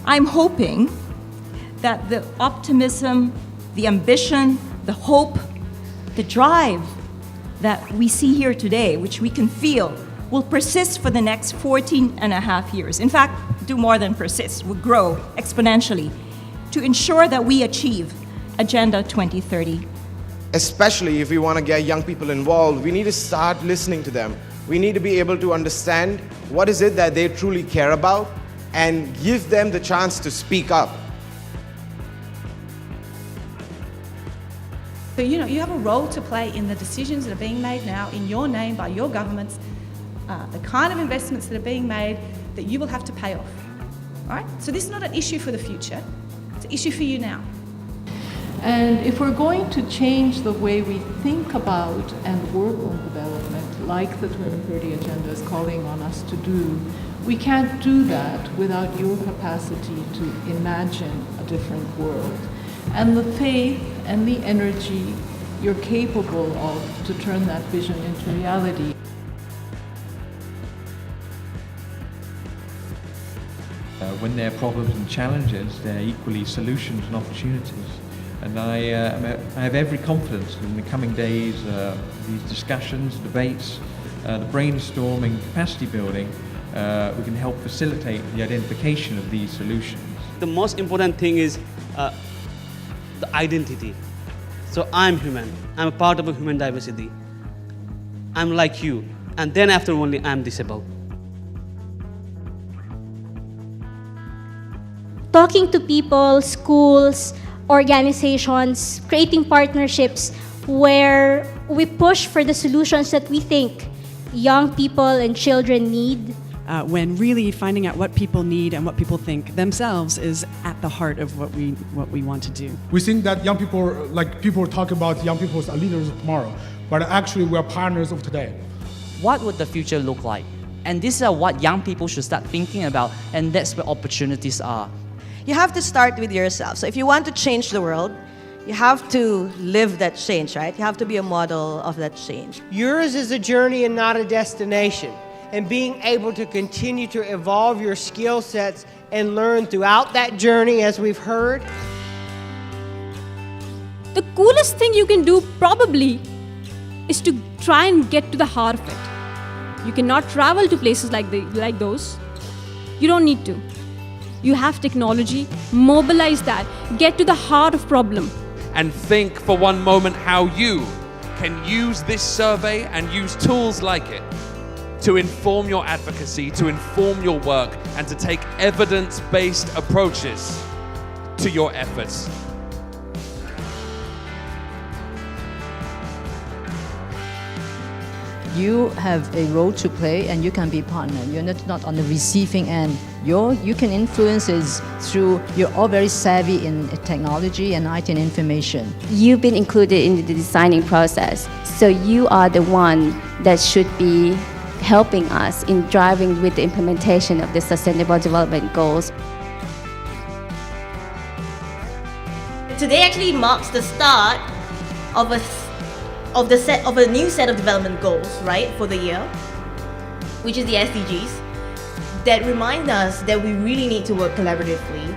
I'm hoping that the optimism, the ambition, the hope, the drive that we see here today, which we can feel, will persist for the next 14 and a half years. In fact, do more than persist, will grow exponentially to ensure that we achieve Agenda 2030. Especially if we want to get young people involved, we need to start listening to them. We need to be able to understand what is it that they truly care about and give them the chance to speak up. So, you have a role to play in the decisions that are being made now in your name by your governments, the kind of investments that are being made that you will have to pay off. All right? So this is not an issue for the future, it's an issue for you now. And if we're going to change the way we think about and work on development, like the 2030 Agenda is calling on us to do, we can't do that without your capacity to imagine a different world. And the faith and the energy you're capable of to turn that vision into reality. When there are problems and challenges, there are equally solutions and opportunities. And I have every confidence in the coming days, these discussions, debates, the brainstorming, capacity building, we can help facilitate the identification of these solutions. The most important thing is the identity. So I'm human. I'm a part of a human diversity. I'm like you. And then after only I'm disabled. Talking to people, schools, organizations, creating partnerships where we push for the solutions that we think young people and children need. When really finding out what people need and what people think themselves is at the heart of what we want to do. We think that young people, like people talk about young people as leaders of tomorrow, but actually we are partners of today. What would the future look like? And this is what young people should start thinking about, and that's where opportunities are. You have to start with yourself. So if you want to change the world, you have to live that change, right? You have to be a model of that change. Yours is a journey and not a destination. And being able to continue to evolve your skill sets and learn throughout that journey, as we've heard. The coolest thing you can do probably is to try and get to the heart of it. You cannot travel to places like those. You don't need to. You have technology, mobilize that, get to the heart of problem. And think for one moment how you can use this survey and use tools like it to inform your advocacy, to inform your work, and to take evidence-based approaches to your efforts. You have a role to play and you can be a partner. You're not on the receiving end. You can influence it through, you're all very savvy in technology and IT and information. You've been included in the designing process, so you are the one that should be helping us in driving with the implementation of the Sustainable Development Goals. Today actually marks the start of a new set of development goals, right, for the year, which is the SDGs, that remind us that we really need to work collaboratively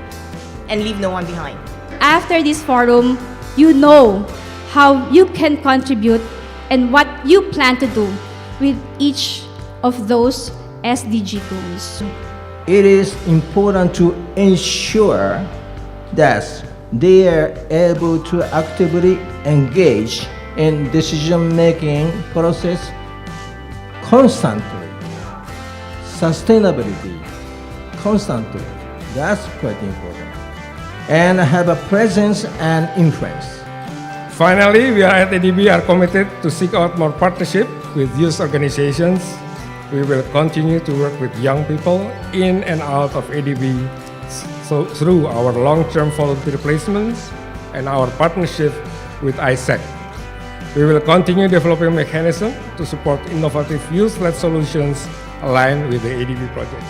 and leave no one behind. After this forum, you know how you can contribute and what you plan to do with each of those SDG goals. It is important to ensure that they are able to actively engage in decision-making process constantly. Sustainability, constantly. That's quite important. And have a presence and influence. Finally, we at ADB are committed to seek out more partnership with youth organizations. We will continue to work with young people in and out of ADB through our long-term volunteer placements and our partnership with ISEC. We will continue developing mechanisms to support innovative youth-led solutions aligned with the ADB project.